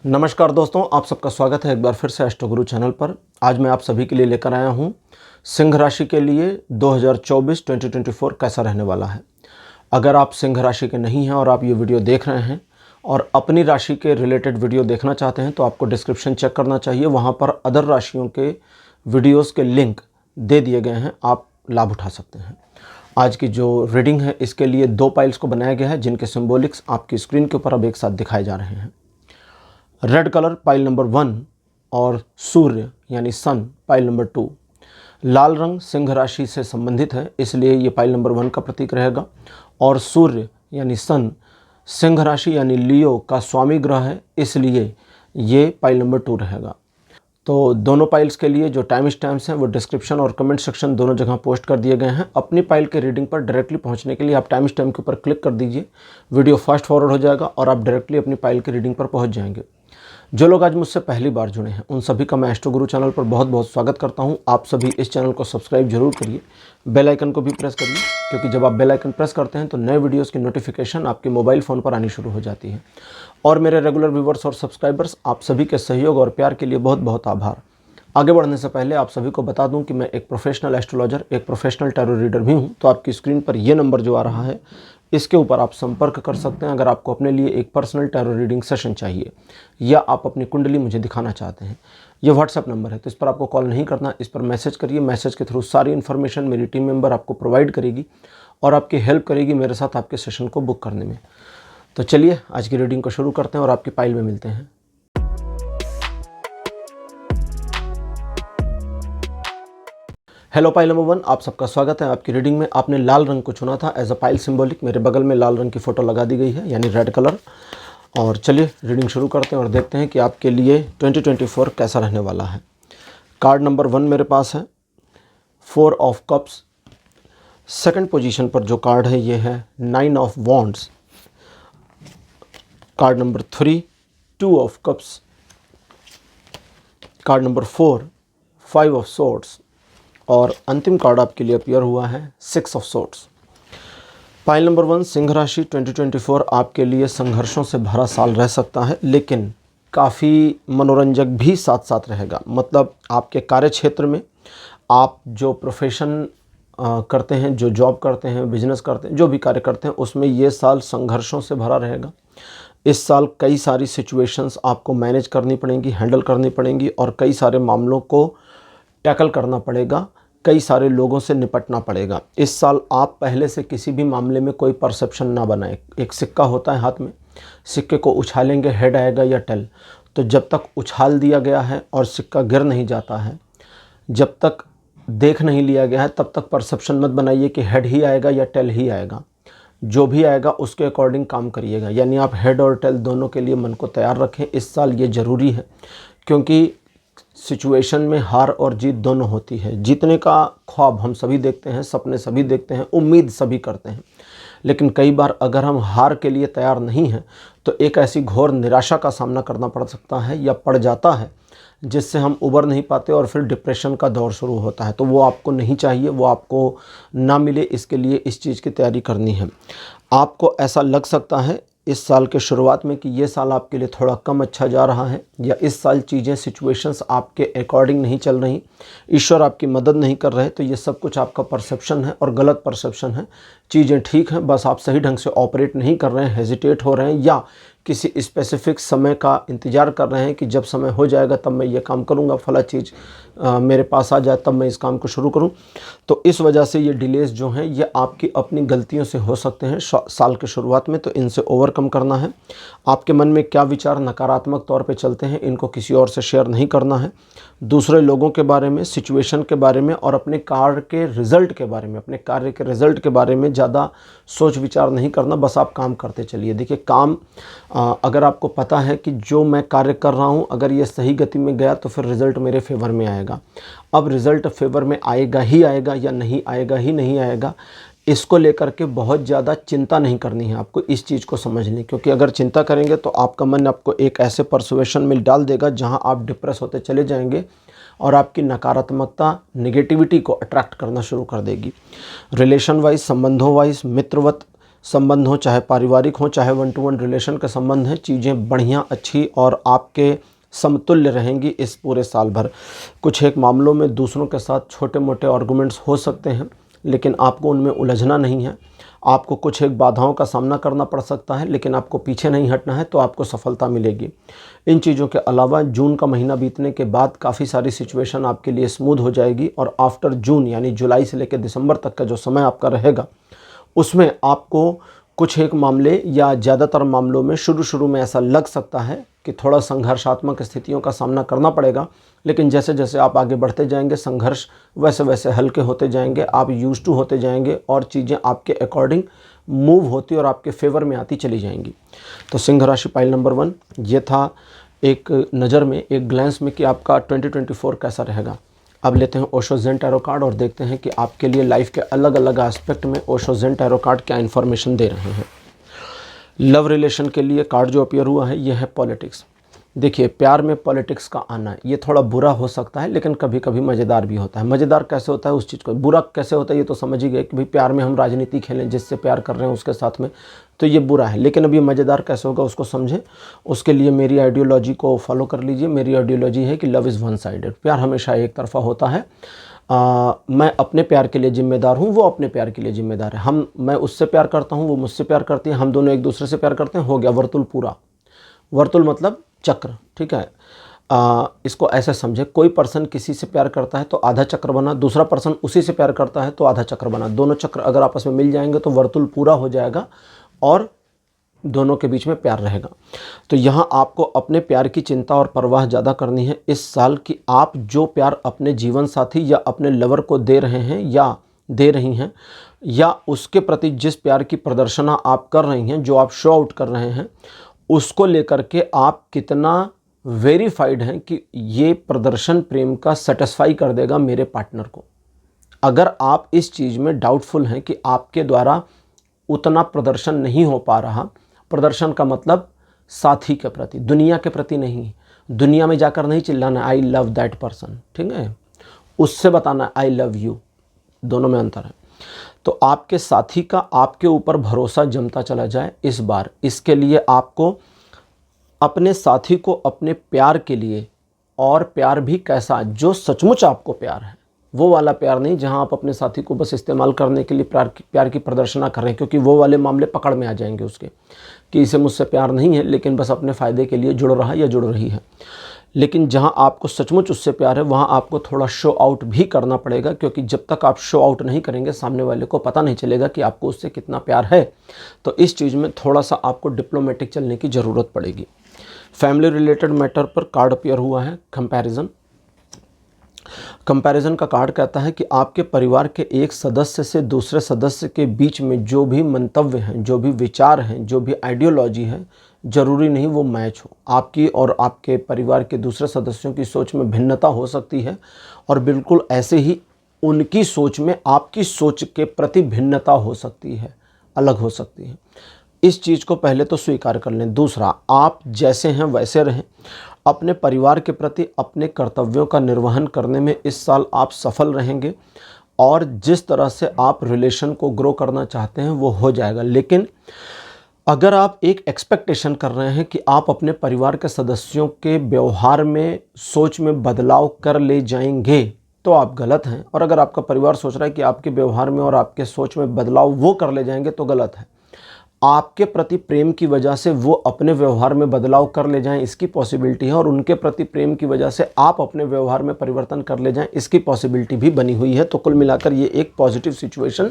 नमस्कार दोस्तों, आप सबका स्वागत है एक बार फिर से एस्ट्रो गुरु चैनल पर। आज मैं आप सभी के लिए लेकर आया हूं सिंह राशि के लिए 2024 कैसा रहने वाला है। अगर आप सिंह राशि के नहीं हैं और आप ये वीडियो देख रहे हैं और अपनी राशि के रिलेटेड वीडियो देखना चाहते हैं तो आपको डिस्क्रिप्शन चेक करना चाहिए। वहाँ पर अदर राशियों के वीडियोज़ के लिंक दे दिए गए हैं, आप लाभ उठा सकते हैं। आज की जो रीडिंग है इसके लिए 2 पाइल्स को बनाया गया है जिनके सिंबॉलिक्स आपकी स्क्रीन के ऊपर अब एक साथ दिखाए जा रहे हैं। रेड कलर पाइल नंबर 1 और सूर्य यानी सन पाइल नंबर 2। लाल रंग सिंह राशि से संबंधित है इसलिए ये पाइल नंबर 1 का प्रतीक रहेगा और सूर्य यानी सन सिंह राशि यानी लियो का स्वामी ग्रह है इसलिए ये पाइल नंबर 2 रहेगा। तो दोनों पाइल्स के लिए जो टाइम स्टैम्प्स हैं वो डिस्क्रिप्शन और कमेंट सेक्शन दोनों जगह पोस्ट कर दिए गए हैं। अपनी पाइल के रीडिंग पर डायरेक्टली पहुंचने के लिए आप टाइम स्टैम्प के ऊपर क्लिक कर दीजिए, वीडियो फास्ट फॉरवर्ड हो जाएगा और आप डायरेक्टली अपनी पाइल की रीडिंग पर पहुंच जाएंगे। जो लोग आज मुझसे पहली बार जुड़े हैं उन सभी का मैं एस्ट्रो गुरु चैनल पर बहुत बहुत स्वागत करता हूं। आप सभी इस चैनल को सब्सक्राइब जरूर करिए, बेल आइकन को भी प्रेस करिए क्योंकि जब आप बेल आइकन प्रेस करते हैं तो नए वीडियोस की नोटिफिकेशन आपके मोबाइल फ़ोन पर आनी शुरू हो जाती है। और मेरे रेगुलर व्यूवर्स और सब्सक्राइबर्स, आप सभी के सहयोग और प्यार के लिए बहुत बहुत आभार। आगे बढ़ने से पहले आप सभी को बता दूं कि मैं एक प्रोफेशनल एस्ट्रोलॉजर, एक प्रोफेशनल टैरो रीडर भी हूं। तो आपकी स्क्रीन पर ये नंबर जो आ रहा है इसके ऊपर आप संपर्क कर सकते हैं अगर आपको अपने लिए एक पर्सनल टैरो रीडिंग सेशन चाहिए या आप अपनी कुंडली मुझे दिखाना चाहते हैं। ये व्हाट्सएप नंबर है तो इस पर आपको कॉल नहीं करना, इस पर मैसेज करिए। मैसेज के थ्रू सारी इन्फॉर्मेशन मेरी टीम मेंबर आपको प्रोवाइड करेगी और आपकी हेल्प करेगी मेरे साथ आपके सेशन को बुक करने में। तो चलिए आज की रीडिंग को शुरू करते हैं और आपकी पाइल में मिलते हैं। हेलो पाइल नंबर 1, आप सबका स्वागत है आपकी रीडिंग में। आपने लाल रंग को चुना था एज अ पाइल सिंबॉलिक। मेरे बगल में लाल रंग की फ़ोटो लगा दी गई है यानी रेड कलर। और चलिए रीडिंग शुरू करते हैं और देखते हैं कि आपके लिए 2024 कैसा रहने वाला है। कार्ड नंबर 1 मेरे पास है 4 ऑफ कप्स। सेकंड पोजीशन पर जो कार्ड है ये है 9 of wands. Card number 3 2 of cups. Card number 4 5 of swords और अंतिम कार्ड आपके लिए अपीयर हुआ है 6 of swords. Pile number 1 Singh राशि 2024 आपके लिए संघर्षों से भरा साल रह सकता है लेकिन काफ़ी मनोरंजक भी साथ साथ रहेगा। मतलब आपके कार्य क्षेत्र में आप जो प्रोफेशन करते हैं, जो जॉब करते हैं, बिजनेस करते हैं, जो भी कार्य करते हैं उसमें ये साल संघर्षों से भरा रहेगा। इस साल कई सारी सिचुएशंस आपको मैनेज करनी पड़ेंगी, हैंडल करनी पड़ेंगी और कई सारे मामलों को टैकल करना पड़ेगा, कई सारे लोगों से निपटना पड़ेगा। इस साल आप पहले से किसी भी मामले में कोई परसेप्शन ना बनाए। एक सिक्का होता है हाथ में, सिक्के को उछालेंगे हेड आएगा या टेल। तो जब तक उछाल दिया गया है और सिक्का गिर नहीं जाता है, जब तक देख नहीं लिया गया है तब तक परसेप्शन मत बनाइए कि हेड ही आएगा या टेल ही आएगा। जो भी आएगा उसके अकॉर्डिंग काम करिएगा, यानी आप हेड और टेल दोनों के लिए मन को तैयार रखें। इस साल ये ज़रूरी है क्योंकि सिचुएशन में हार और जीत दोनों होती है। जीतने का ख्वाब हम सभी देखते हैं, सपने सभी देखते हैं, उम्मीद सभी करते हैं, लेकिन कई बार अगर हम हार के लिए तैयार नहीं हैं तो एक ऐसी घोर निराशा का सामना करना पड़ सकता है या पड़ जाता है जिससे हम उबर नहीं पाते और फिर डिप्रेशन का दौर शुरू होता है। तो वो आपको नहीं चाहिए, वो आपको ना मिले, इसके लिए इस चीज़ की तैयारी करनी है। आपको ऐसा लग सकता है इस साल के शुरुआत में कि ये साल आपके लिए थोड़ा कम अच्छा जा रहा है या इस साल चीज़ें सिचुएशंस आपके अकॉर्डिंग नहीं चल रही, ईश्वर आपकी मदद नहीं कर रहे। तो ये सब कुछ आपका परसेप्शन है और गलत परसेप्शन है। चीज़ें ठीक हैं, बस आप सही ढंग से ऑपरेट नहीं कर रहे हैं, हेजिटेट हो रहे हैं या किसी स्पेसिफिक समय का इंतज़ार कर रहे हैं कि जब समय हो जाएगा तब मैं ये काम करूँगा, फला चीज़ मेरे पास आ जाए तब मैं इस काम को शुरू करूँ। तो इस वजह से ये डिलेज़ जो हैं ये आपकी अपनी गलतियों से हो सकते हैं साल के शुरुआत में, तो इनसे ओवरकम करना है। आपके मन में क्या विचार नकारात्मक तौर पे चलते हैं इनको किसी और से शेयर नहीं करना है। दूसरे लोगों के बारे में, सिचुएशन के बारे में और अपने कार्य के रिज़ल्ट के बारे में, अपने कार्य के रिज़ल्ट के बारे में ज़्यादा सोच विचार नहीं करना, बस आप काम करते चलिए। देखिए काम अगर आपको पता है कि जो मैं कार्य कर रहा हूँ अगर ये सही गति में गया तो फिर रिज़ल्ट मेरे फेवर में आएगा। अब रिज़ल्ट फेवर में आएगा ही आएगा या नहीं आएगा ही नहीं आएगा, इसको लेकर के बहुत ज़्यादा चिंता नहीं करनी है आपको। इस चीज़ को समझ लें क्योंकि अगर चिंता करेंगे तो आपका मन आपको एक ऐसे परसुएशन में डाल देगा जहां आप डिप्रेस होते चले जाएंगे और आपकी नकारात्मकता, नेगेटिविटी को अट्रैक्ट करना शुरू कर देगी। रिलेशन वाइज, संबंधों वाइज, मित्रवत संबंध हो, चाहे पारिवारिक हो, चाहे 1 to 1 रिलेशन के संबंध हैं, चीज़ें बढ़िया, अच्छी और आपके समतुल्य रहेंगी इस पूरे साल भर। कुछ एक मामलों में दूसरों के साथ छोटे मोटे आर्गुमेंट्स हो सकते हैं, लेकिन आपको उनमें उलझना नहीं है। आपको कुछ एक बाधाओं का सामना करना पड़ सकता है, लेकिन आपको पीछे नहीं हटना है, तो आपको सफलता मिलेगी। इन चीज़ों के अलावा जून का महीना बीतने के बाद काफ़ी सारी सिचुएशन आपके लिए स्मूथ हो जाएगी, और आफ्टर जून यानी जुलाई से लेकर दिसंबर तक का जो समय आपका रहेगा, उसमें आपको कुछ एक मामले या ज़्यादातर मामलों में शुरू में ऐसा लग सकता है कि थोड़ा संघर्षात्मक स्थितियों का सामना करना पड़ेगा, लेकिन जैसे जैसे आप आगे बढ़ते जाएंगे संघर्ष वैसे वैसे हल्के होते जाएंगे, आप यूज्ड टू होते जाएंगे और चीज़ें आपके अकॉर्डिंग मूव होती और आपके फेवर में आती चली जाएंगी। तो सिंह राशि पाइल नंबर 1 ये था एक नज़र में, एक ग्लैंस में कि आपका 2024 कैसा रहेगा। अब लेते हैं ओशो ज़ेन टैरो कार्ड और देखते हैं कि आपके लिए लाइफ के अलग अलग एस्पेक्ट में ओशो ज़ेन टैरो कार्ड क्या इन्फॉर्मेशन दे रहे हैं। लव रिलेशन के लिए कार्ड जो अपीयर हुआ है ये है पॉलिटिक्स। देखिए, प्यार में पॉलिटिक्स का आना ये थोड़ा बुरा हो सकता है, लेकिन कभी कभी मज़ेदार भी होता है। मज़ेदार कैसे होता है उस चीज़ को, बुरा कैसे होता है ये तो समझ ही गए कि भाई प्यार में हम राजनीति खेलें, जिससे प्यार कर रहे हैं उसके साथ में, तो ये बुरा है। लेकिन अब ये मज़ेदार कैसे होगा उसको समझें, उसके लिए मेरी आइडियोलॉजी को फॉलो कर लीजिए। मेरी आइडियोलॉजी है कि लव इज़ वन साइडेड, प्यार हमेशा एक तरफा होता है। मैं अपने प्यार के लिए जिम्मेदार हूँ, वो अपने प्यार के लिए जिम्मेदार है। मैं उससे प्यार करता हूँ, वो मुझसे प्यार करती है, हम दोनों एक दूसरे से प्यार करते हैं, हो गया वर्तुल पूरा। वर्तुल मतलब चक्र, ठीक है। इसको ऐसे समझे, कोई पर्सन किसी से प्यार करता है तो आधा चक्र बना, दूसरा पर्सन उसी से प्यार करता है तो आधा चक्र बना। दोनों चक्र अगर आपस में मिल जाएंगे तो वर्तुल पूरा हो जाएगा और दोनों के बीच में प्यार रहेगा। तो यहाँ आपको अपने प्यार की चिंता और परवाह ज़्यादा करनी है इस साल की। आप जो प्यार अपने जीवन साथी या अपने लवर को दे रहे हैं या दे रही हैं, या उसके प्रति जिस प्यार की प्रदर्शना आप कर रही हैं, जो आप शो आउट कर रहे हैं, उसको लेकर के आप कितना वेरीफाइड हैं कि ये प्रदर्शन प्रेम का सेटिस्फाई कर देगा मेरे पार्टनर को। अगर आप इस चीज़ में डाउटफुल हैं कि आपके द्वारा उतना प्रदर्शन नहीं हो पा रहा, प्रदर्शन का मतलब साथी के प्रति, दुनिया के प्रति नहीं, दुनिया में जाकर नहीं चिल्लाना आई लव दैट पर्सन, ठीक है, उससे बताना आई लव यू, दोनों में अंतर है। तो आपके साथी का आपके ऊपर भरोसा जमता चला जाए इस बार। इसके लिए आपको अपने साथी को अपने प्यार के लिए, और प्यार भी कैसा, जो सचमुच आपको प्यार है, वो वाला प्यार नहीं जहां आप अपने साथी को बस इस्तेमाल करने के लिए प्यार की प्रदर्शना कर रहे हैं, क्योंकि वो वाले मामले पकड़ में आ जाएंगे उसके कि इसे मुझसे प्यार नहीं है, लेकिन बस अपने फ़ायदे के लिए जुड़ रहा या जुड़ रही है। लेकिन जहां आपको सचमुच उससे प्यार है वहां आपको थोड़ा शो आउट भी करना पड़ेगा, क्योंकि जब तक आप शो आउट नहीं करेंगे सामने वाले को पता नहीं चलेगा कि आपको उससे कितना प्यार है। तो इस चीज़ में थोड़ा सा आपको डिप्लोमेटिक चलने की ज़रूरत पड़ेगी। फैमिली रिलेटेड मैटर पर कार्ड अपीयर हुआ है कंपैरिजन। कंपैरिजन का कार्ड कहता है कि आपके परिवार के एक सदस्य से दूसरे सदस्य के बीच में जो भी मंतव्य हैं, जो भी विचार हैं, जो भी आइडियोलॉजी है, ज़रूरी नहीं वो मैच हो। आपकी और आपके परिवार के दूसरे सदस्यों की सोच में भिन्नता हो सकती है, और बिल्कुल ऐसे ही उनकी सोच में आपकी सोच के प्रति भिन्नता हो सकती है, अलग हो सकती है। इस चीज़ को पहले तो स्वीकार कर लें। दूसरा, आप जैसे हैं वैसे रहें। अपने परिवार के प्रति अपने कर्तव्यों का निर्वहन करने में इस साल आप सफल रहेंगे, और जिस तरह से आप रिलेशन को ग्रो करना चाहते हैं वो हो जाएगा। लेकिन अगर आप एक एक्सपेक्टेशन कर रहे हैं कि आप अपने परिवार के सदस्यों के व्यवहार में, सोच में बदलाव कर ले जाएंगे, तो आप गलत हैं। और अगर आपका परिवार सोच रहा है कि आपके व्यवहार में और आपके सोच में बदलाव वो कर ले जाएंगे, तो गलत है। आपके प्रति प्रेम की वजह से वो अपने व्यवहार में बदलाव कर ले जाएं, इसकी पॉसिबिलिटी है, और उनके प्रति प्रेम की वजह से आप अपने व्यवहार में परिवर्तन कर ले जाएं, इसकी पॉसिबिलिटी भी बनी हुई है। तो कुल मिलाकर ये एक पॉजिटिव सिचुएशन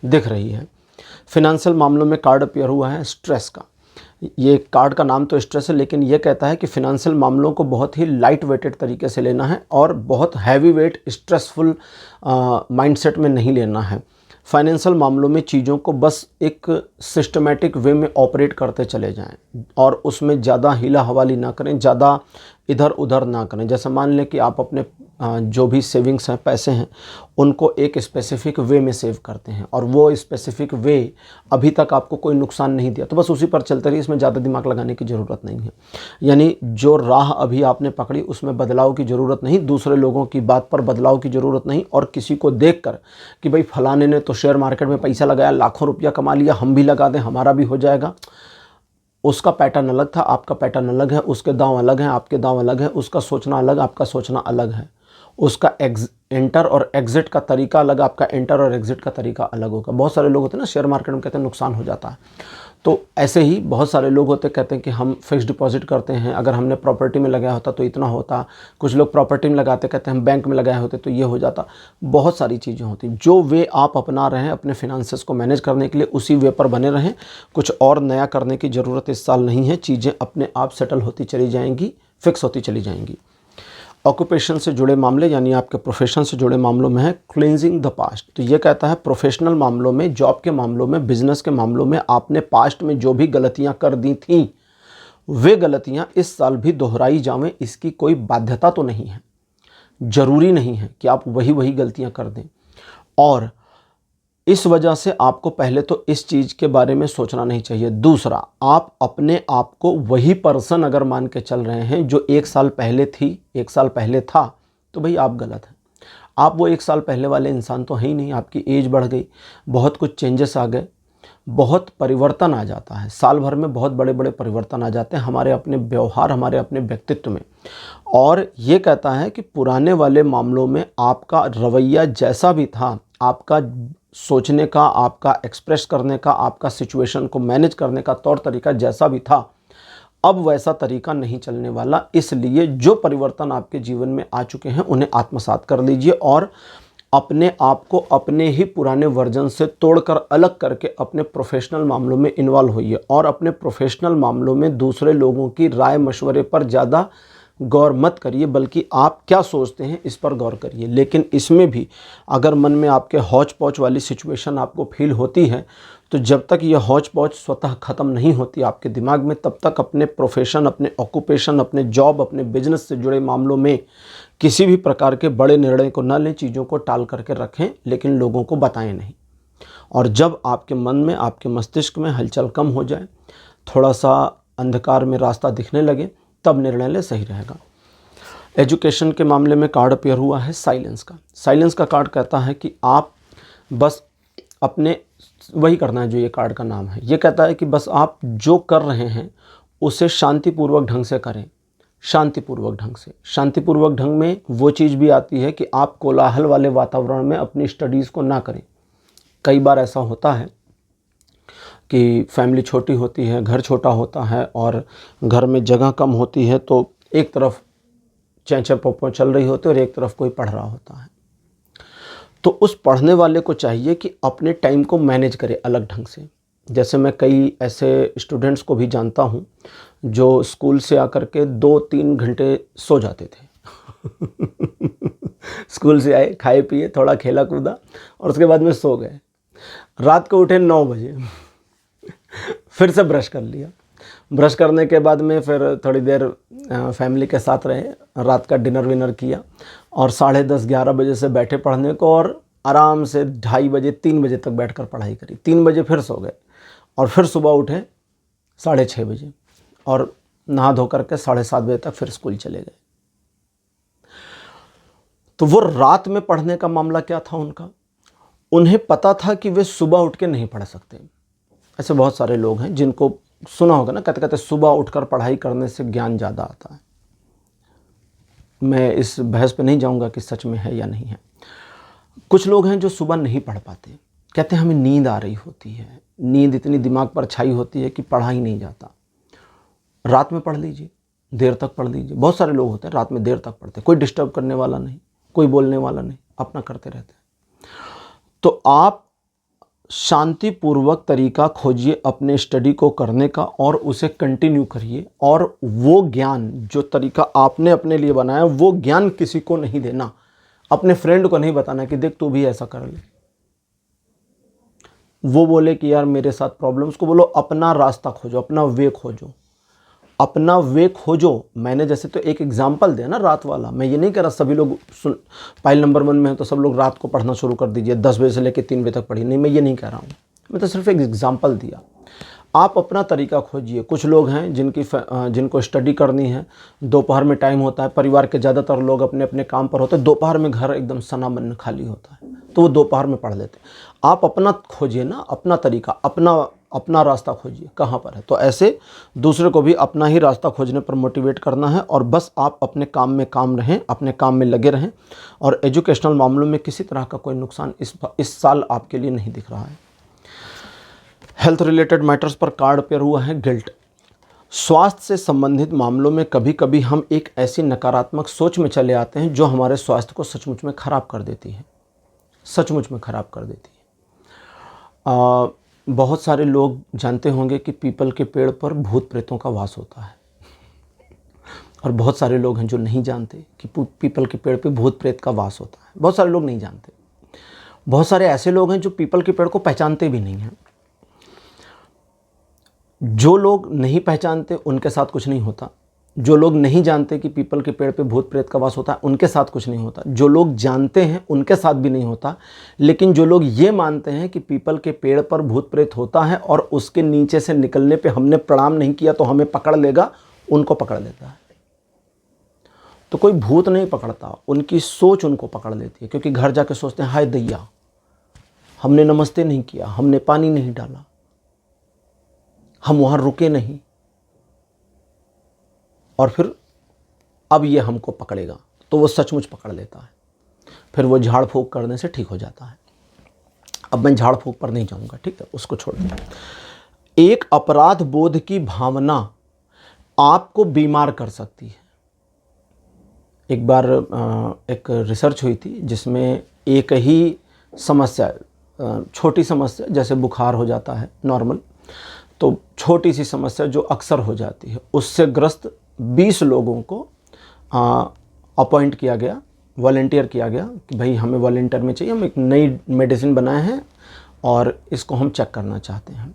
दिख रही है। फिनेंशियल मामलों में कार्ड अपीयर हुआ है स्ट्रेस का। ये कार्ड का नाम तो स्ट्रेस है, लेकिन ये कहता है कि फिनेंशियल मामलों को बहुत ही लाइट वेटेड तरीके से लेना है, और बहुत हैवी वेट स्ट्रेसफुल माइंडसेट में नहीं लेना है। फाइनेंशियल मामलों में चीज़ों को बस एक सिस्टमेटिक वे में ऑपरेट करते चले जाएं, और उसमें ज़्यादा हिला हवाली ना करें, ज़्यादा इधर उधर ना करें। जैसे मान लें कि आप अपने जो भी सेविंग्स हैं, पैसे हैं, उनको एक स्पेसिफिक वे में सेव करते हैं और वो स्पेसिफिक वे अभी तक आपको कोई नुकसान नहीं दिया, तो बस उसी पर चलते रहिए, इसमें ज़्यादा दिमाग लगाने की ज़रूरत नहीं है। यानी जो राह अभी आपने पकड़ी उसमें बदलाव की ज़रूरत नहीं, दूसरे लोगों की बात पर बदलाव की ज़रूरत नहीं, और किसी को देख कर कि भाई फलाने ने तो शेयर मार्केट में पैसा लगाया, लाखों रुपया कमा लिया, हम भी लगा दें, हमारा भी हो जाएगा। उसका पैटर्न अलग था, आपका पैटर्न अलग है, उसके दांव अलग हैं, आपके दांव अलग है, उसका सोचना अलग, आपका सोचना अलग है, उसका एंटर और एग्जिट का तरीका अलग, आपका एंटर और एग्जिट का तरीका अलग होगा। बहुत सारे लोग होते हैं ना शेयर मार्केट में कहते हैं नुकसान हो जाता है, तो ऐसे ही बहुत सारे लोग होते कहते हैं कि हम फिक्स्ड डिपॉजिट करते हैं, अगर हमने प्रॉपर्टी में लगाया होता तो इतना होता। कुछ लोग प्रॉपर्टी में लगाते कहते हैं हम बैंक में लगाए होते तो ये हो जाता। बहुत सारी चीज़ें होती, जो वे आप अपना रहे हैं अपने फिनेंसेस को मैनेज करने के लिए, उसी वे पर बने रहें। कुछ और नया करने की ज़रूरत इस साल नहीं है, चीज़ें अपने आप सेटल होती चली जाएंगी, फिक्स होती चली जाएंगी। ऑक्यूपेशन से जुड़े मामले यानी आपके प्रोफेशन से जुड़े मामलों में है क्लींजिंग द पास्ट। तो ये कहता है प्रोफेशनल मामलों में, जॉब के मामलों में, बिजनेस के मामलों में आपने पास्ट में जो भी गलतियां कर दी थीं, वे गलतियां इस साल भी दोहराई जावें, इसकी कोई बाध्यता तो नहीं है, ज़रूरी नहीं है कि आप वही वही गलतियां कर दें। और इस वजह से आपको पहले तो इस चीज़ के बारे में सोचना नहीं चाहिए। दूसरा, आप अपने आप को वही पर्सन अगर मान के चल रहे हैं जो एक साल पहले थी, एक साल पहले था, तो भाई आप गलत हैं। आप वो एक साल पहले वाले इंसान तो हैं ही नहीं, आपकी एज बढ़ गई, बहुत कुछ चेंजेस आ गए, बहुत परिवर्तन आ जाता है, साल भर में बहुत बड़े बड़े परिवर्तन आ जाते हैं हमारे अपने व्यवहार, हमारे अपने व्यक्तित्व में। और ये कहता है कि पुराने वाले मामलों में आपका रवैया जैसा भी था, आपका सोचने का, आपका एक्सप्रेस करने का, आपका सिचुएशन को मैनेज करने का तौर तरीका जैसा भी था, अब वैसा तरीका नहीं चलने वाला। इसलिए जो परिवर्तन आपके जीवन में आ चुके हैं उन्हें आत्मसात कर लीजिए और अपने आप को अपने ही पुराने वर्जन से तोड़कर अलग करके अपने प्रोफेशनल मामलों में इन्वॉल्व होइए। और अपने प्रोफेशनल मामलों में दूसरे लोगों की राय मशवरे पर ज़्यादा गौर मत करिए, बल्कि आप क्या सोचते हैं इस पर गौर करिए। लेकिन इसमें भी अगर मन में आपके हौच पौच वाली सिचुएशन आपको फील होती है, तो जब तक यह हौच पौच स्वतः ख़त्म नहीं होती आपके दिमाग में, तब तक अपने प्रोफेशन, अपने ऑक्यूपेशन, अपने जॉब, अपने बिजनेस से जुड़े मामलों में किसी भी प्रकार के बड़े निर्णय को न लें, चीज़ों को टाल करके रखें, लेकिन लोगों को बताएं नहीं। और जब आपके मन में, आपके मस्तिष्क में हलचल कम हो जाए, थोड़ा सा अंधकार में रास्ता दिखने लगे, तब निर्णय ले, सही रहेगा। एजुकेशन के मामले में कार्ड अपेयर हुआ है साइलेंस का। साइलेंस का कार्ड कहता है कि आप बस अपने वही करना है जो ये कार्ड का नाम है। ये कहता है कि बस आप जो कर रहे हैं उसे शांतिपूर्वक ढंग से करें, शांतिपूर्वक ढंग से। शांतिपूर्वक ढंग में वो चीज़ भी आती है कि आप कोलाहल वाले वातावरण में अपनी स्टडीज़ को ना करें। कई बार ऐसा होता है कि फैमिली छोटी होती है, घर छोटा होता है और घर में जगह कम होती है, तो एक तरफ चैंचे पोपो चल रही होती है और एक तरफ कोई पढ़ रहा होता है। तो उस पढ़ने वाले को चाहिए कि अपने टाइम को मैनेज करे अलग ढंग से। जैसे मैं कई ऐसे स्टूडेंट्स को भी जानता हूँ जो स्कूल से आकर के 2-3 घंटे सो जाते थे स्कूल से आए, खाए पिए, थोड़ा खेला कूदा और उसके बाद में सो गए। रात को उठे 9 बजे फिर से ब्रश कर लिया। ब्रश करने के बाद में फिर थोड़ी देर फैमिली के साथ रहे, रात का डिनर विनर किया और 10:30-11 बजे से बैठे पढ़ने को और आराम से 2:30 बजे 3 बजे तक बैठकर पढ़ाई करी। 3 बजे फिर सो गए और फिर सुबह उठे 6:30 बजे और नहा धो करके 7:30 बजे तक फिर स्कूल चले गए। तो वो रात में पढ़ने का मामला क्या था उनका, उन्हें पता था कि वे सुबह उठ के नहीं पढ़ सकते। ऐसे बहुत सारे लोग हैं जिनको सुना होगा ना, कहते कहते सुबह उठकर पढ़ाई करने से ज्ञान ज़्यादा आता है। मैं इस बहस पे नहीं जाऊंगा कि सच में है या नहीं है। कुछ लोग हैं जो सुबह नहीं पढ़ पाते, कहते हैं हमें नींद आ रही होती है, नींद इतनी दिमाग पर छाई होती है कि पढ़ा ही नहीं जाता। रात में पढ़ लीजिए, देर तक पढ़ लीजिए। बहुत सारे लोग होते हैं रात में देर तक पढ़ते, कोई डिस्टर्ब करने वाला नहीं, कोई बोलने वाला नहीं, अपना करते रहते हैं। तो आप शांतिपूर्वक तरीका खोजिए अपने स्टडी को करने का और उसे कंटिन्यू करिए। और वो ज्ञान, जो तरीका आपने अपने लिए बनाया, वो ज्ञान किसी को नहीं देना। अपने फ्रेंड को नहीं बताना कि देख तू भी ऐसा कर ले। वो बोले कि यार मेरे साथ प्रॉब्लम, उसको बोलो अपना रास्ता खोजो, अपना वे खोजो। अपना वे खोजो। मैंने जैसे तो एक एग्जाम्पल दिया ना रात वाला, मैं ये नहीं कह रहा सभी लोग पाइल नंबर 1 में है तो सब लोग रात को पढ़ना शुरू कर दीजिए, 10 बजे से लेकर 3 बजे तक पढ़िए, नहीं मैं ये नहीं कह रहा हूँ, मैं तो सिर्फ एक एग्जाम्पल दिया। आप अपना तरीका खोजिए। कुछ लोग हैं जिनको स्टडी करनी है, दोपहर में टाइम होता है, परिवार के ज़्यादातर लोग अपने अपने काम पर होते हैं, दोपहर में घर एकदम सन्नाटा खाली होता है तो वो दोपहर में पढ़ लेते हैं। आप अपना खोजिए ना, अपना तरीका, अपना रास्ता खोजिए कहाँ पर है। तो ऐसे दूसरे को भी अपना ही रास्ता खोजने पर मोटिवेट करना है और बस आप अपने काम में काम रहें, अपने काम में लगे रहें और एजुकेशनल मामलों में किसी तरह का कोई नुकसान इस साल आपके लिए नहीं दिख रहा है। हेल्थ रिलेटेड मैटर्स पर कार्ड पेयर हुआ है गिल्ट। स्वास्थ्य से संबंधित मामलों में कभी कभी हम एक ऐसी नकारात्मक सोच में चले आते हैं जो हमारे स्वास्थ्य को सचमुच में ख़राब कर देती है, सचमुच में ख़राब कर देती है। बहुत सारे लोग जानते होंगे कि पीपल के पेड़ पर भूत प्रेतों का वास होता है और बहुत सारे लोग हैं जो नहीं जानते कि पीपल के पेड़ पर भूत प्रेत का वास होता है। बहुत सारे लोग नहीं जानते। बहुत सारे ऐसे लोग हैं जो पीपल के पेड़ को पहचानते भी नहीं हैं। जो लोग नहीं पहचानते उनके साथ कुछ नहीं होता, जो लोग नहीं जानते कि पीपल के पेड़ पे भूत प्रेत का वास होता है उनके साथ कुछ नहीं होता, जो लोग जानते हैं उनके साथ भी नहीं होता। लेकिन जो लोग ये मानते हैं कि पीपल के पेड़ पर भूत प्रेत होता है और उसके नीचे से निकलने पे हमने प्रणाम नहीं किया तो हमें पकड़ लेगा, उनको पकड़ लेता है। तो कोई भूत नहीं पकड़ता, उनकी सोच उनको पकड़ लेती है, क्योंकि घर जाके सोचते हैं हाय दैया हमने नमस्ते नहीं किया, हमने पानी नहीं डाला, हम वहाँ रुके नहीं और फिर अब ये हमको पकड़ेगा, तो वो सचमुच पकड़ लेता है। फिर वो झाड़ फूंक करने से ठीक हो जाता है। अब मैं झाड़ फूंक पर नहीं जाऊँगा, ठीक है, उसको छोड़ दें। एक अपराध बोध की भावना आपको बीमार कर सकती है। एक बार एक रिसर्च हुई थी जिसमें एक ही समस्या, छोटी समस्या जैसे बुखार हो जाता है नॉर्मल, तो छोटी सी समस्या जो अक्सर हो जाती है उससे ग्रस्त 20 लोगों को अपॉइंट किया गया, वॉलंटियर किया गया कि भाई हमें वॉलंटियर में चाहिए, हम एक नई मेडिसिन बनाए हैं और इसको हम चेक करना चाहते हैं।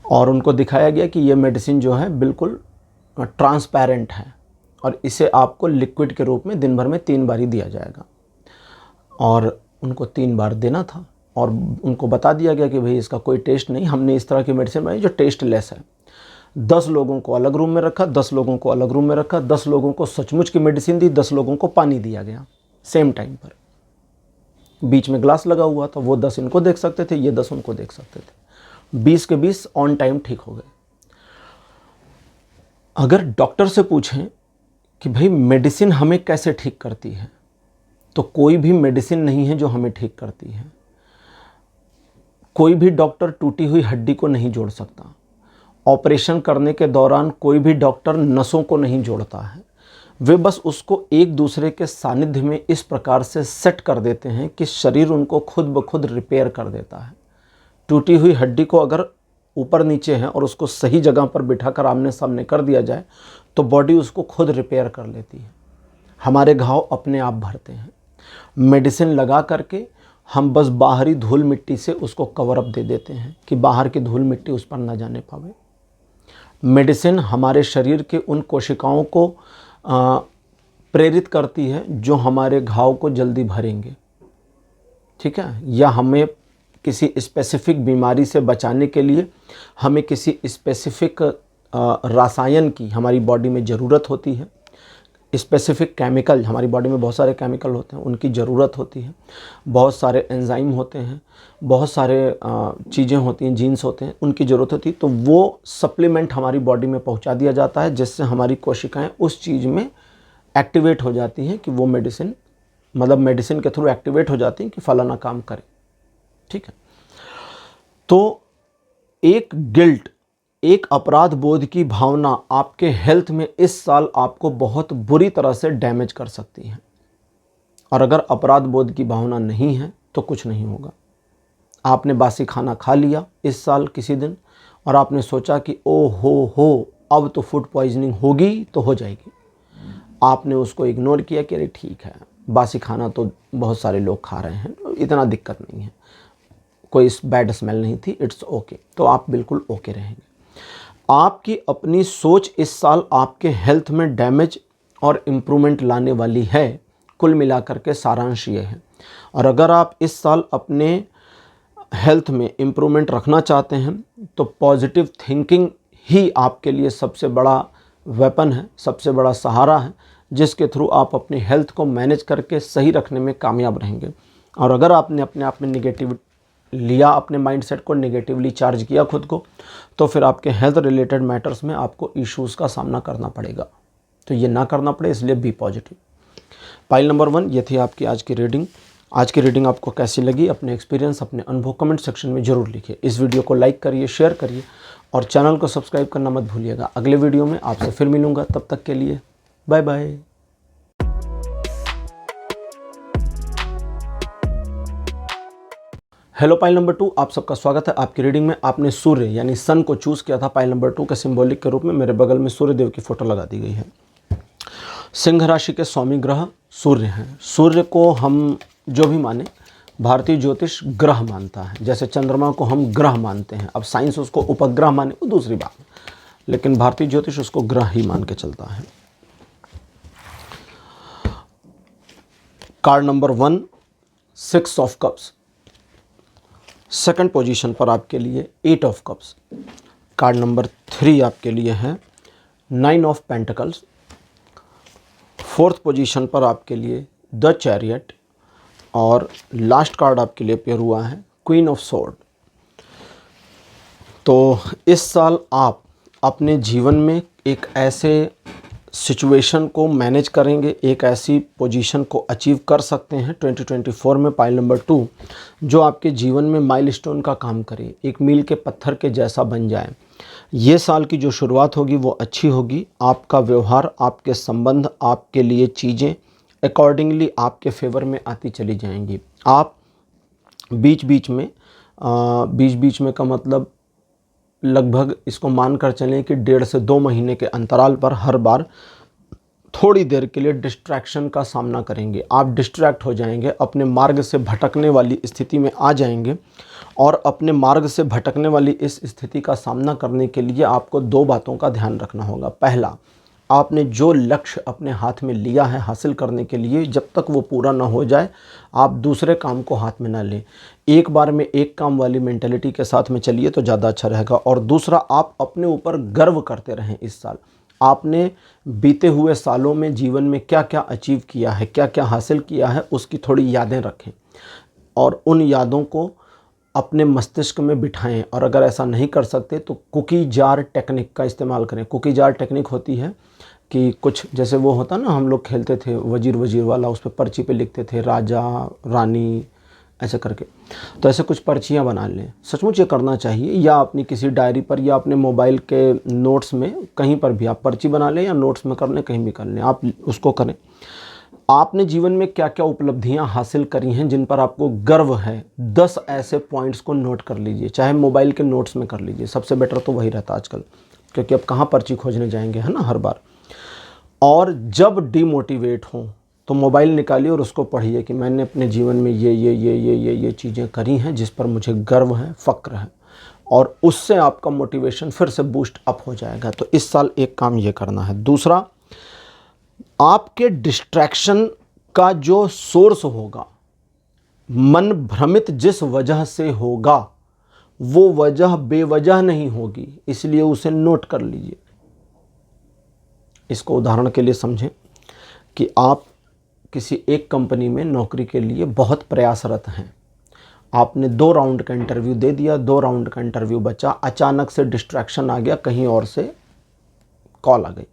और उनको दिखाया गया कि ये मेडिसिन जो है बिल्कुल ट्रांसपेरेंट है और इसे आपको लिक्विड के रूप में दिन भर में 3 बार ही दिया जाएगा। और उनको 3 बार देना था और उनको बता दिया गया कि भाई इसका कोई टेस्ट नहीं, हमने इस तरह की मेडिसिन बनाई जो टेस्टलेस है। 10 लोगों को अलग रूम में रखा, 10 लोगों को अलग रूम में रखा, 10 लोगों को सचमुच की मेडिसिन दी, 10 लोगों को पानी दिया गया सेम टाइम पर। बीच में ग्लास लगा हुआ था, वो 10 इनको देख सकते थे, ये 10 उनको देख सकते थे। 20 के 20 ऑन टाइम ठीक हो गए। अगर डॉक्टर से पूछें कि भाई मेडिसिन हमें कैसे ठीक करती है, तो कोई भी मेडिसिन नहीं है जो हमें ठीक करती है। कोई भी डॉक्टर टूटी हुई हड्डी को नहीं जोड़ सकता। ऑपरेशन करने के दौरान कोई भी डॉक्टर नसों को नहीं जोड़ता है। वे बस उसको एक दूसरे के सानिध्य में इस प्रकार से सेट कर देते हैं कि शरीर उनको खुद ब खुद रिपेयर कर देता है। टूटी हुई हड्डी को अगर ऊपर नीचे है और उसको सही जगह पर बिठाकर आमने सामने कर दिया जाए तो बॉडी उसको खुद रिपेयर कर लेती है। हमारे घाव अपने आप भरते हैं। मेडिसिन लगा करके हम बस बाहरी धूल मिट्टी से उसको कवर अप दे देते हैं कि बाहर की धूल मिट्टी उस पर ना जाने पावे। मेडिसिन हमारे शरीर के उन कोशिकाओं को प्रेरित करती है जो हमारे घाव को जल्दी भरेंगे, ठीक है, या हमें किसी स्पेसिफिक बीमारी से बचाने के लिए हमें किसी स्पेसिफिक रसायन की हमारी बॉडी में ज़रूरत होती है। स्पेसिफिक केमिकल, हमारी बॉडी में बहुत सारे केमिकल होते हैं, उनकी ज़रूरत होती है। बहुत सारे एंजाइम होते हैं, बहुत सारे चीज़ें होती हैं, जीन्स होते हैं, उनकी ज़रूरत होती है। तो वो सप्लीमेंट हमारी बॉडी में पहुंचा दिया जाता है जिससे हमारी कोशिकाएं उस चीज़ में एक्टिवेट हो जाती हैं कि वो मेडिसिन, मतलब मेडिसिन के थ्रू एक्टिवेट हो जाती हैं कि फलाना काम करे, ठीक है। तो एक गिल्ट, एक अपराध बोध की भावना आपके हेल्थ में इस साल आपको बहुत बुरी तरह से डैमेज कर सकती है। और अगर अपराध बोध की भावना नहीं है तो कुछ नहीं होगा। आपने बासी खाना खा लिया इस साल किसी दिन और आपने सोचा कि ओ हो अब तो फूड पॉइजनिंग होगी तो हो जाएगी। आपने उसको इग्नोर किया कि अरे ठीक है, बासी खाना तो बहुत सारे लोग खा रहे हैं, इतना दिक्कत नहीं है, कोई बैड स्मेल नहीं थी, इट्स ओके, तो आप बिल्कुल ओके रहेंगे। आपकी अपनी सोच इस साल आपके हेल्थ में डैमेज और इम्प्रूवमेंट लाने वाली है। कुल मिलाकर के सारांश ये है। और अगर आप इस साल अपने हेल्थ में इम्प्रूवमेंट रखना चाहते हैं तो पॉजिटिव थिंकिंग ही आपके लिए सबसे बड़ा वेपन है, सबसे बड़ा सहारा है, जिसके थ्रू आप अपनी हेल्थ को मैनेज करके सही रखने में कामयाब रहेंगे। और अगर आपने अपने आप में निगेटिव लिया, अपने माइंडसेट को नेगेटिवली चार्ज किया खुद को, तो फिर आपके हेल्थ रिलेटेड मैटर्स में आपको इश्यूज़ का सामना करना पड़ेगा। तो ये ना करना पड़े, इसलिए बी पॉजिटिव। पाइल नंबर 1 ये थी आपकी आज की रीडिंग। आज की रीडिंग आपको कैसी लगी, अपने एक्सपीरियंस, अपने अनुभव कमेंट सेक्शन में ज़रूर लिखिए। इस वीडियो को लाइक करिए, शेयर करिए और चैनल को सब्सक्राइब करना मत भूलिएगा। अगले वीडियो में आपसे फिर मिलूँगा, तब तक के लिए bye bye. Hello pile number 2, आप सबका स्वागत है आपकी रीडिंग में। आपने सूर्य यानी सन को चूज़ किया था पाइल नंबर 2 के सिंबॉलिक के रूप में। मेरे बगल में सूर्य देव की फोटो लगा दी गई है। सिंह राशि के स्वामी ग्रह सूर्य हैं। सूर्य को हम जो भी माने, भारतीय ज्योतिष ग्रह मानता है। जैसे चंद्रमा को हम ग्रह मानते हैं, अब साइंस उसको उपग्रह माने वो दूसरी बात, लेकिन भारतीय ज्योतिष उसको ग्रह ही मान के चलता है। Card number 1 6 of cups. Second position पर आपके लिए 8 ऑफ कप्स। कार्ड नंबर 3 आपके लिए है 9 ऑफ पेंटिकल्स। फोर्थ पोजीशन पर आपके लिए द चैरियट और लास्ट कार्ड आपके लिए पेयर हुआ है क्वीन ऑफ स्वॉर्ड। तो इस साल आप अपने जीवन में एक ऐसे सिचुएशन को मैनेज करेंगे, एक ऐसी पोजीशन को अचीव कर सकते हैं 2024 में पाइल नंबर 2, जो आपके जीवन में माइलस्टोन का काम करे, एक मील के पत्थर के जैसा बन जाए। ये साल की जो शुरुआत होगी वो अच्छी होगी। आपका व्यवहार, आपके संबंध, आपके लिए चीज़ें अकॉर्डिंगली आपके फेवर में आती चली जाएंगी। आप बीच बीच में का मतलब लगभग इसको मानकर चलें कि 1.5 से 2 महीने के अंतराल पर हर बार थोड़ी देर के लिए डिस्ट्रैक्शन का सामना करेंगे। आप डिस्ट्रैक्ट हो जाएंगे, अपने मार्ग से भटकने वाली स्थिति में आ जाएंगे। और अपने मार्ग से भटकने वाली इस स्थिति का सामना करने के लिए आपको 2 बातों का ध्यान रखना होगा। पहला, आपने जो लक्ष्य अपने हाथ में लिया है हासिल करने के लिए, जब तक वो पूरा ना हो जाए आप दूसरे काम को हाथ में ना लें। एक बार में एक काम वाली मेंटालिटी के साथ में चलिए तो ज़्यादा अच्छा रहेगा। और दूसरा, आप अपने ऊपर गर्व करते रहें। इस साल आपने बीते हुए सालों में जीवन में क्या क्या अचीव किया है, क्या क्या हासिल किया है, उसकी थोड़ी यादें रखें और उन यादों को अपने मस्तिष्क में बिठाएं। और अगर ऐसा नहीं कर सकते तो कुकी जार टेक्निक का इस्तेमाल करें। कुकी जार टेक्निक होती है कि कुछ जैसे वो होता ना, हम लोग खेलते थे वजीर वाला, उस पर पर्ची पे लिखते थे राजा रानी ऐसे करके। तो ऐसे कुछ पर्चियाँ बना लें, सचमुच ये करना चाहिए। या अपनी किसी डायरी पर या अपने मोबाइल के नोट्स में, कहीं पर भी आप पर्ची बना लें या नोट्स में कर लें, कहीं भी कर लें, आप उसको करें। आपने जीवन में क्या क्या उपलब्धियां हासिल करी हैं जिन पर आपको गर्व है, 10 ऐसे पॉइंट्स को नोट कर लीजिए। चाहे मोबाइल के नोट्स में कर लीजिए, सबसे बेटर तो वही रहता आजकल, क्योंकि अब कहाँ पर्ची खोजने जाएंगे, है ना, हर बार। और जब डिमोटिवेट हो तो मोबाइल निकालिए और उसको पढ़िए कि मैंने अपने जीवन में ये चीज़ें करी हैं जिस पर मुझे गर्व है, फ़क्र है। और उससे आपका मोटिवेशन फिर से बूस्ट अप हो जाएगा। तो इस साल एक काम ये करना है। दूसरा, आपके डिस्ट्रैक्शन का जो सोर्स होगा, मन भ्रमित जिस वजह से होगा, वो वजह बेवजह नहीं होगी, इसलिए उसे नोट कर लीजिए। इसको उदाहरण के लिए समझें कि आप किसी एक कंपनी में नौकरी के लिए बहुत प्रयासरत हैं। आपने 2 राउंड का इंटरव्यू दे दिया, 2 राउंड का इंटरव्यू बचा, अचानक से डिस्ट्रैक्शन आ गया, कहीं और से कॉल आ गई।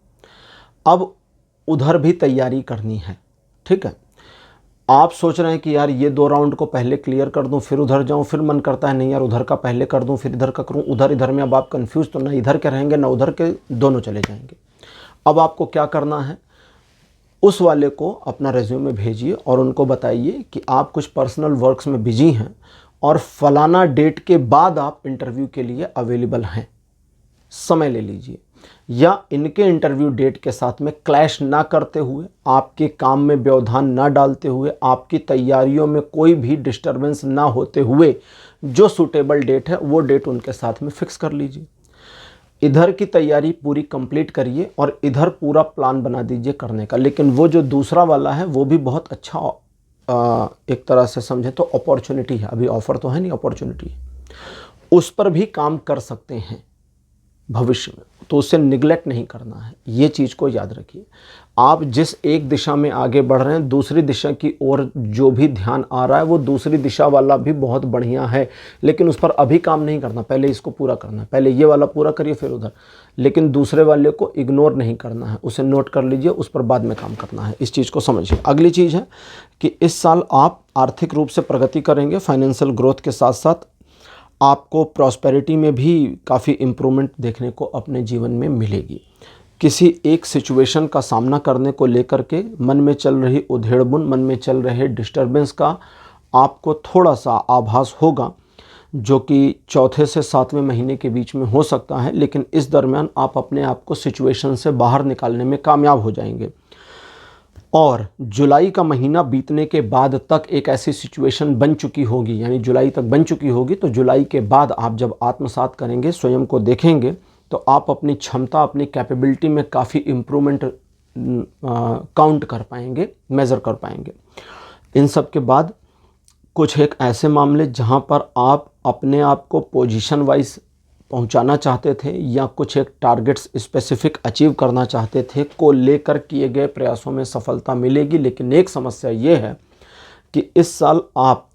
अब उधर भी तैयारी करनी है, ठीक है। आप सोच रहे हैं कि यार ये 2 राउंड को पहले क्लियर कर दूं फिर उधर जाऊं, फिर मन करता है नहीं यार उधर का पहले कर दूं फिर इधर का करूं, उधर इधर में अब आप कंफ्यूज, तो ना इधर के रहेंगे ना उधर के, दोनों चले जाएंगे। अब आपको क्या करना है, उस वाले को अपना रेज्यूमे भेजिए और उनको बताइए कि आप कुछ पर्सनल वर्क्स में बिजी हैं और फलाना डेट के बाद आप इंटरव्यू के लिए अवेलेबल हैं, समय ले लीजिए। या इनके इंटरव्यू डेट के साथ में क्लैश ना करते हुए, आपके काम में व्यवधान ना डालते हुए, आपकी तैयारियों में कोई भी डिस्टर्बेंस ना होते हुए जो सूटेबल डेट है वो डेट उनके साथ में फिक्स कर लीजिए। इधर की तैयारी पूरी कंप्लीट करिए और इधर पूरा प्लान बना दीजिए करने का। लेकिन वो जो दूसरा वाला है वो भी बहुत अच्छा एक तरह से समझे तो अपॉर्चुनिटी है, अभी ऑफ़र तो है नहीं, अपॉर्चुनिटी है, उस पर भी काम कर सकते हैं भविष्य में, तो उसे निगलेक्ट नहीं करना है। ये चीज़ को याद रखिए। आप जिस एक दिशा में आगे बढ़ रहे हैं, दूसरी दिशा की ओर जो भी ध्यान आ रहा है वो दूसरी दिशा वाला भी बहुत बढ़िया है, लेकिन उस पर अभी काम नहीं करना, पहले इसको पूरा करना है। पहले ये वाला पूरा करिए फिर उधर, लेकिन दूसरे वाले को इग्नोर नहीं करना है, उसे नोट कर लीजिए, उस पर बाद में काम करना है। इस चीज़ को समझिए। अगली चीज़ है कि इस साल आप आर्थिक रूप से प्रगति करेंगे, फाइनेंशियल ग्रोथ के साथ साथ आपको प्रॉस्पेरिटी में भी काफ़ी इम्प्रूवमेंट देखने को अपने जीवन में मिलेगी। किसी एक सिचुएशन का सामना करने को लेकर के मन में चल रही उधेड़बुन, मन में चल रहे डिस्टर्बेंस का आपको थोड़ा सा आभास होगा, जो कि चौथे से 7वें महीने के बीच में हो सकता है, लेकिन इस दरमियान आप अपने आप को सिचुएशन से बाहर निकालने में कामयाब हो जाएंगे। और जुलाई का महीना बीतने के बाद तक एक ऐसी सिचुएशन बन चुकी होगी, यानी जुलाई तक बन चुकी होगी, तो जुलाई के बाद आप जब आत्मसात करेंगे, स्वयं को देखेंगे, तो आप अपनी क्षमता, अपनी कैपेबिलिटी में काफ़ी इम्प्रूवमेंट काउंट कर पाएंगे, मेज़र कर पाएंगे। इन सब के बाद कुछ एक ऐसे मामले जहां पर आप अपने आप को पोजीशन वाइज पहुंचाना चाहते थे या कुछ एक टारगेट्स स्पेसिफिक अचीव करना चाहते थे को लेकर किए गए प्रयासों में सफलता मिलेगी। लेकिन एक समस्या ये है कि इस साल आप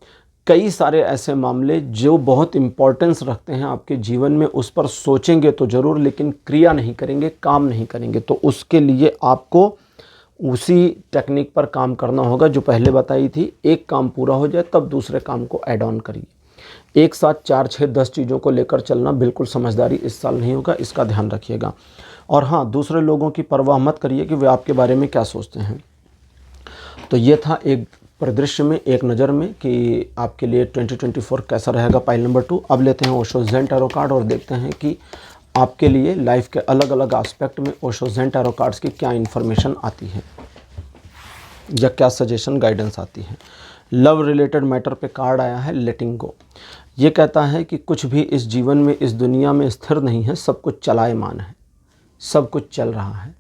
कई सारे ऐसे मामले जो बहुत इम्पोर्टेंस रखते हैं आपके जीवन में, उस पर सोचेंगे तो ज़रूर, लेकिन क्रिया नहीं करेंगे, काम नहीं करेंगे। तो उसके लिए आपको उसी टेक्निक पर काम करना होगा जो पहले बताई थी। एक काम पूरा हो जाए तब दूसरे काम को ऐड ऑन करिए। एक साथ 4, 6, 10 चीज़ों को लेकर चलना बिल्कुल समझदारी इस साल नहीं होगा, इसका ध्यान रखिएगा। और हाँ, दूसरे लोगों की परवाह मत करिए कि वे आपके बारे में क्या सोचते हैं। तो ये था एक परिदृश्य में, एक नज़र में, कि आपके लिए 2024 कैसा रहेगा। Pile number 2। अब लेते हैं ओशो ज़ेन टैरो कार्ड और देखते हैं कि आपके लिए लाइफ के अलग अलग एस्पेक्ट में ओशो ज़ेन टैरो कार्ड्स की क्या इन्फॉर्मेशन आती है या क्या सजेशन, गाइडेंस आती है। लव रिलेटेड मैटर पे कार्ड आया है लेटिंग गो। ये कहता है कि कुछ भी इस जीवन में, इस दुनिया में स्थिर नहीं है, सब कुछ चलायमान है, सब कुछ चल रहा है।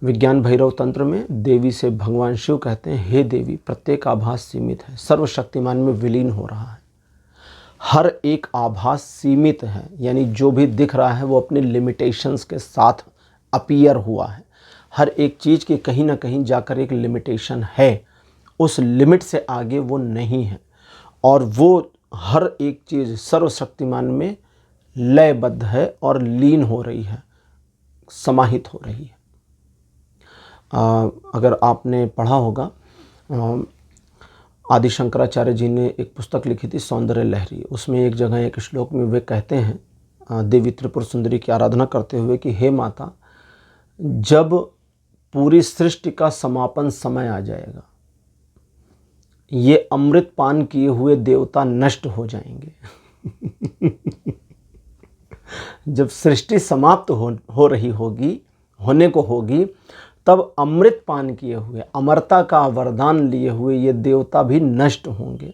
विज्ञान भैरव तंत्र में देवी से भगवान शिव कहते हैं, हे देवी, प्रत्येक आभास सीमित है, सर्वशक्तिमान में विलीन हो रहा है। हर एक आभास सीमित है, यानी जो भी दिख रहा है वो अपने लिमिटेशंस के साथ अपीयर हुआ है। हर एक चीज़ की कहीं ना कहीं जाकर एक लिमिटेशन है, उस लिमिट से आगे वो नहीं है, और वो हर एक चीज़ सर्वशक्तिमान में लयबद्ध है और लीन हो रही है, समाहित हो रही है। अगर आपने पढ़ा होगा, आदि शंकराचार्य जी ने एक पुस्तक लिखी थी सौंदर्य लहरी, उसमें एक जगह एक श्लोक में वे कहते हैं देवी त्रिपुर सुंदरी की आराधना करते हुए कि हे माता, जब पूरी सृष्टि का समापन समय आ जाएगा, ये अमृत पान किए हुए देवता नष्ट हो जाएंगे। जब सृष्टि समाप्त हो रही होगी, होने को होगी, तब अमृत पान किए हुए, अमरता का वरदान लिए हुए ये देवता भी नष्ट होंगे।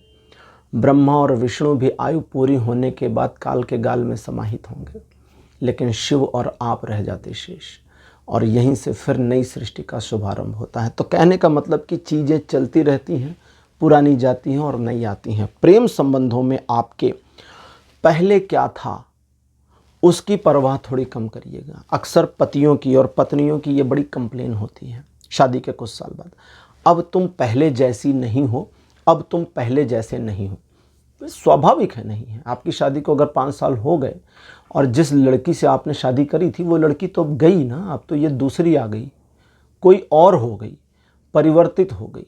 ब्रह्मा और विष्णु भी आयु पूरी होने के बाद काल के गाल में समाहित होंगे, लेकिन शिव और आप रह जाते शेष, और यहीं से फिर नई सृष्टि का शुभारंभ होता है। तो कहने का मतलब कि चीज़ें चलती रहती हैं, पुरानी जाती हैं और नई आती हैं। प्रेम संबंधों में आपके पहले क्या था उसकी परवाह थोड़ी कम करिएगा। अक्सर पतियों की और पत्नियों की ये बड़ी कंप्लेन होती है शादी के कुछ साल बाद, अब तुम पहले जैसी नहीं हो, अब तुम पहले जैसे नहीं हो। स्वाभाविक है, नहीं है। आपकी शादी को अगर 5 साल हो गए और जिस लड़की से आपने शादी करी थी वो लड़की तो अब गई ना, अब तो ये दूसरी आ गई, कोई और हो गई, परिवर्तित हो गई।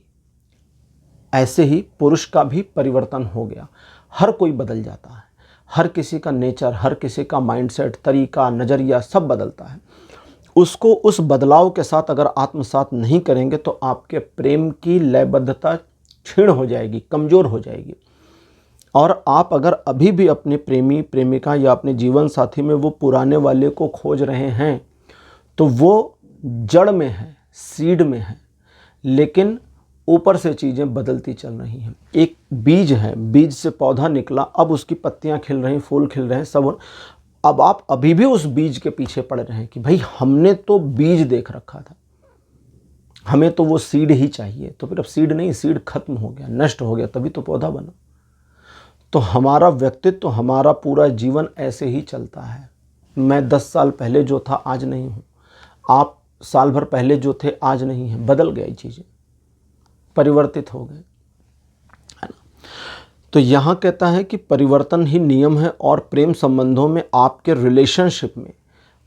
ऐसे ही पुरुष का भी परिवर्तन हो गया। हर कोई बदल जाता है, हर किसी का नेचर, हर किसी का माइंडसेट, तरीका, नज़रिया सब बदलता है। उसको उस बदलाव के साथ अगर आत्मसात नहीं करेंगे तो आपके प्रेम की लयबद्धता क्षीण हो जाएगी, कमज़ोर हो जाएगी। और आप अगर अभी भी अपने प्रेमी प्रेमिका या अपने जीवन साथी में वो पुराने वाले को खोज रहे हैं तो वो जड़ में है, सीड में है, लेकिन ऊपर से चीज़ें बदलती चल रही हैं। एक बीज है, बीज से पौधा निकला, अब उसकी पत्तियां खिल रही, फूल खिल रहे हैं, सब अब आप अभी भी उस बीज के पीछे पड़ रहे हैं कि भाई हमने तो बीज देख रखा था, हमें तो वो सीड ही चाहिए। तो फिर अब सीड नहीं, सीड खत्म हो गया, नष्ट हो गया, तभी तो पौधा बना। तो हमारा व्यक्तित्व, हमारा पूरा जीवन ऐसे ही चलता है। मैं 10 साल पहले जो था आज नहीं हूँ, आप साल भर पहले जो थे आज नहीं हैं। बदल गई चीज़ें, परिवर्तित हो गए, है ना। तो यहाँ कहता है कि परिवर्तन ही नियम है, और प्रेम संबंधों में, आपके रिलेशनशिप में,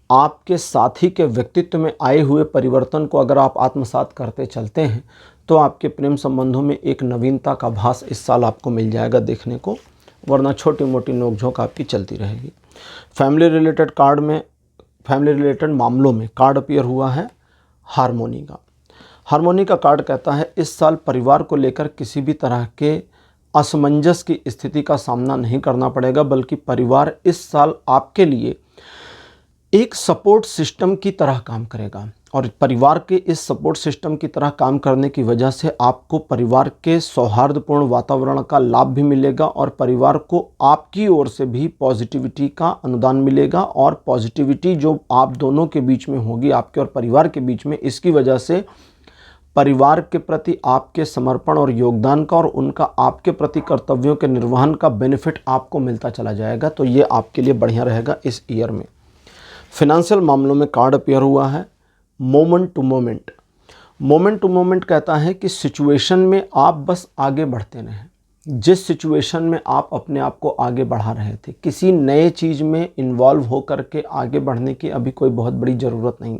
आपके साथी के व्यक्तित्व में आए हुए परिवर्तन को अगर आप आत्मसात करते चलते हैं तो आपके प्रेम संबंधों में एक नवीनता का भास इस साल आपको मिल जाएगा देखने को, वरना छोटी मोटी नोकझोंक आपकी चलती रहेगी। फैमिली रिलेटेड कार्ड में, फैमिली रिलेटेड मामलों में कार्ड अपीयर हुआ है हारमोनी का। हारमोनी का कार्ड कहता है इस साल परिवार को लेकर किसी भी तरह के असमंजस की स्थिति का सामना नहीं करना पड़ेगा, बल्कि परिवार इस साल आपके लिए एक सपोर्ट सिस्टम की तरह काम करेगा। और परिवार के इस सपोर्ट सिस्टम की तरह काम करने की वजह से आपको परिवार के सौहार्दपूर्ण वातावरण का लाभ भी मिलेगा, और परिवार को आपकी ओर से भी पॉजिटिविटी का अनुदान मिलेगा। और पॉजिटिविटी जो आप दोनों के बीच में होगी, आपके और परिवार के बीच में, इसकी वजह से परिवार के प्रति आपके समर्पण और योगदान का और उनका आपके प्रति कर्तव्यों के निर्वहन का बेनिफिट आपको मिलता चला जाएगा। तो ये आपके लिए बढ़िया रहेगा इस ईयर में। फिनेंशियल मामलों में कार्ड अपीयर हुआ है moment to moment. Moment to moment कहता है कि सिचुएशन में आप बस आगे बढ़ते रहें। जिस सिचुएशन में आप अपने आप को आगे बढ़ा रहे थे, किसी नए चीज़ में इन्वॉल्व होकर के आगे बढ़ने की अभी कोई बहुत बड़ी ज़रूरत नहीं।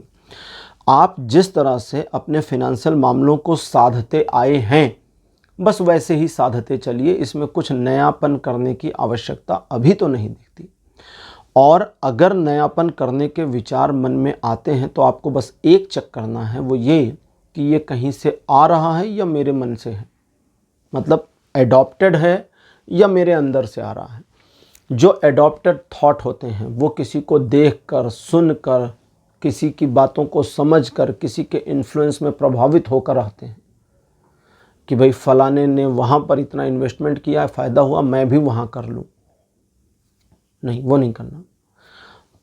आप जिस तरह से अपने फिनेंशियल मामलों को साधते आए हैं, बस वैसे ही साधते चलिए। इसमें कुछ नयापन करने की आवश्यकता अभी तो नहीं दिखती। और अगर नयापन करने के विचार मन में आते हैं तो आपको बस एक चेक करना है, वो ये कि ये कहीं से आ रहा है या मेरे मन से है, मतलब एडॉप्टेड है या मेरे अंदर से आ रहा है। जो एडॉप्टेड थॉट होते हैं वो किसी को देखकर, सुनकर, किसी की बातों को समझकर, किसी के इन्फ्लुएंस में प्रभावित होकर आते हैं कि भाई फलाने ने वहाँ पर इतना इन्वेस्टमेंट किया है, फ़ायदा हुआ, मैं भी वहाँ कर लूँ। नहीं, वो नहीं करना।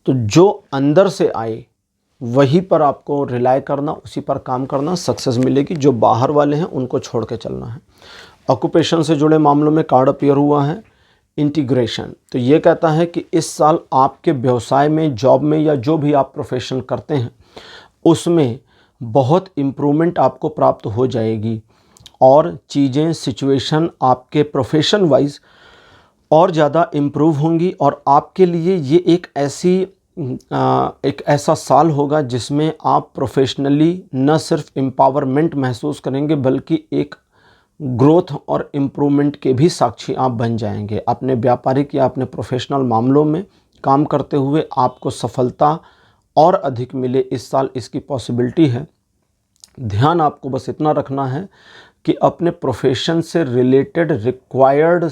तो जो अंदर से आए वही पर आपको रिलाय करना, उसी पर काम करना, सक्सेस मिलेगी। जो बाहर वाले हैं उनको छोड़ के चलना है। ऑक्यूपेशन से जुड़े मामलों में कार्ड अपीयर हुआ है इंटीग्रेशन। तो ये कहता है कि इस साल आपके व्यवसाय में, जॉब में, या जो भी आप प्रोफेशन करते हैं उसमें बहुत इम्प्रूवमेंट आपको प्राप्त हो जाएगी, और चीज़ें, सिचुएशन आपके प्रोफेशन वाइज और ज़्यादा इम्प्रूव होंगी। और आपके लिए ये एक ऐसा साल होगा जिसमें आप प्रोफेशनली न सिर्फ एम्पावरमेंट महसूस करेंगे, बल्कि एक ग्रोथ और इम्प्रूवमेंट के भी साक्षी आप बन जाएंगे। अपने व्यापारिक या अपने प्रोफेशनल मामलों में काम करते हुए आपको सफलता और अधिक मिले इस साल, इसकी पॉसिबिलिटी है। ध्यान आपको बस इतना रखना है कि अपने प्रोफेशन से रिलेटेड रिक्वायर्ड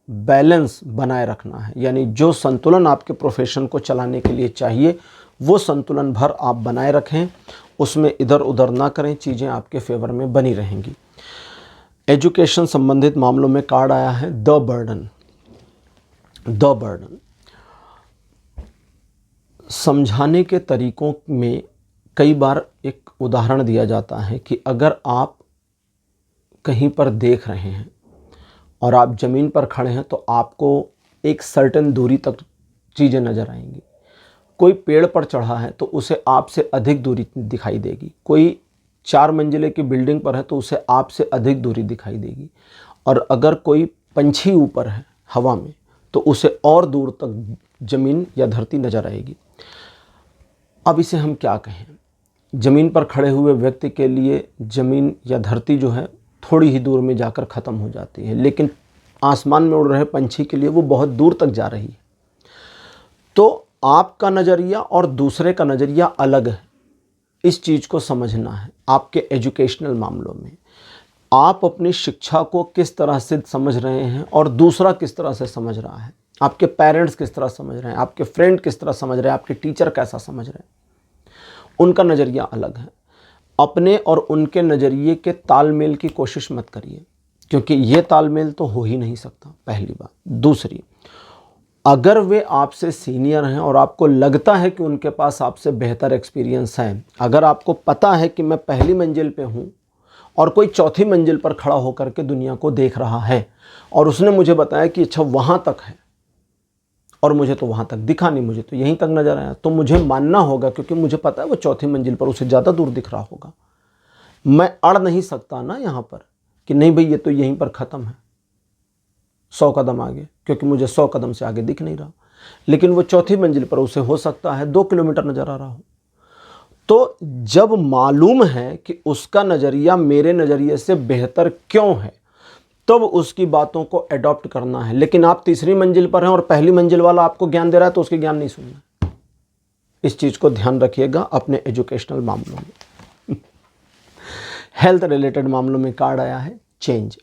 बैलेंस बनाए रखना है, यानी जो संतुलन आपके प्रोफेशन को चलाने के लिए चाहिए वो संतुलन भर आप बनाए रखें, उसमें इधर उधर ना करें, चीज़ें आपके फेवर में बनी रहेंगी। एजुकेशन संबंधित मामलों में कार्ड आया है द बर्डन। द बर्डन समझाने के तरीकों में कई बार एक उदाहरण दिया जाता है कि अगर आप कहीं पर देख रहे हैं और आप ज़मीन पर खड़े हैं तो आपको एक सर्टेन दूरी तक चीज़ें नज़र आएंगी। कोई पेड़ पर चढ़ा है तो उसे आपसे अधिक दूरी दिखाई देगी। कोई 4 मंजिले की बिल्डिंग पर है तो उसे आपसे अधिक दूरी दिखाई देगी। और अगर कोई पंछी ऊपर है हवा में तो उसे और दूर तक ज़मीन या धरती नज़र आएगी। अब इसे हम क्या कहें? ज़मीन पर खड़े हुए व्यक्ति के लिए ज़मीन या धरती जो है थोड़ी ही दूर में जाकर ख़त्म हो जाती है, लेकिन आसमान में उड़ रहे पंछी के लिए वो बहुत दूर तक जा रही है। तो आपका नज़रिया और दूसरे का नज़रिया अलग है, इस चीज़ को समझना है। आपके एजुकेशनल मामलों में आप अपनी शिक्षा को किस तरह से समझ रहे हैं और दूसरा किस तरह से समझ रहा है, आपके पेरेंट्स किस तरह समझ रहे हैं, आपके फ्रेंड किस तरह समझ रहे हैं, आपके टीचर कैसा समझ रहे हैं, उनका नज़रिया अलग है। अपने और उनके नज़रिए के तालमेल की कोशिश मत करिए, क्योंकि ये तालमेल तो हो ही नहीं सकता, पहली बात। दूसरी, अगर वे आपसे सीनियर हैं और आपको लगता है कि उनके पास आपसे बेहतर एक्सपीरियंस है, अगर आपको पता है कि मैं पहली मंजिल पे हूँ और कोई चौथी मंजिल पर खड़ा होकर के दुनिया को देख रहा है और उसने मुझे बताया कि अच्छा वहाँ तक है और मुझे तो वहाँ तक दिखा नहीं, मुझे तो यहीं तक नज़र आया, तो मुझे मानना होगा क्योंकि मुझे पता है वो चौथी मंजिल पर उसे ज़्यादा दूर दिख रहा होगा। मैं अड़ नहीं सकता ना यहाँ पर कि नहीं भाई ये तो यहीं पर ख़त्म है 100 कदम आगे, क्योंकि मुझे 100 कदम से आगे दिख नहीं रहा, लेकिन वो चौथी मंजिल पर उसे हो सकता है 2 किलोमीटर नज़र आ रहा हो। तो जब मालूम है कि उसका नज़रिया मेरे नज़रिए से बेहतर क्यों है, तब उसकी बातों को एडॉप्ट करना है। लेकिन आप तीसरी मंजिल पर हैं और पहली मंजिल वाला आपको ज्ञान दे रहा है तो उसके ज्ञान नहीं सुनना। इस चीज़ को ध्यान रखिएगा अपने एजुकेशनल मामलों में। हेल्थ रिलेटेड मामलों में कार्ड आया है चेंज,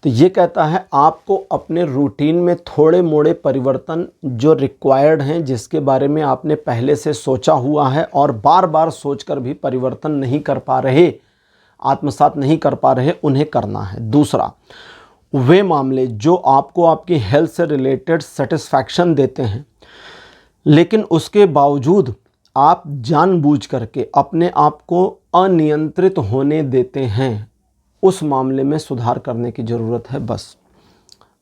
तो ये कहता है आपको अपने रूटीन में थोड़े मोड़े परिवर्तन जो रिक्वायर्ड हैं, जिसके बारे में आपने पहले से सोचा हुआ है और बार बार सोचकर भी परिवर्तन नहीं कर पा रहे, आत्मसात नहीं कर पा रहे, उन्हें करना है। दूसरा, वे मामले जो आपको आपकी हेल्थ से रिलेटेड सेटिस्फैक्शन देते हैं लेकिन उसके बावजूद आप जानबूझ करके अपने आप को अनियंत्रित होने देते हैं, उस मामले में सुधार करने की ज़रूरत है। बस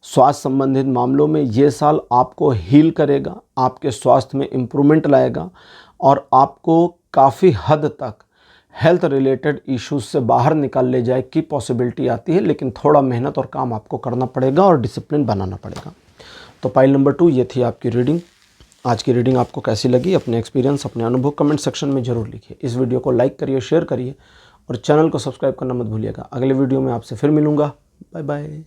स्वास्थ्य संबंधित मामलों में ये साल आपको हील करेगा, आपके स्वास्थ्य में इम्प्रूवमेंट लाएगा और आपको काफ़ी हद तक हेल्थ रिलेटेड इश्यूज से बाहर निकाल ले जाए की पॉसिबिलिटी आती है, लेकिन थोड़ा मेहनत और काम आपको करना पड़ेगा और डिसिप्लिन बनाना पड़ेगा। तो पाइल नंबर 2 ये थी आपकी रीडिंग। आज की रीडिंग आपको कैसी लगी, अपने एक्सपीरियंस, अपने अनुभव कमेंट सेक्शन में ज़रूर लिखिए। इस वीडियो को लाइक करिए, शेयर करिए और चैनल को सब्सक्राइब करना मत भूलिएगा। अगले वीडियो में आपसे फिर मिलूँगा। Bye bye.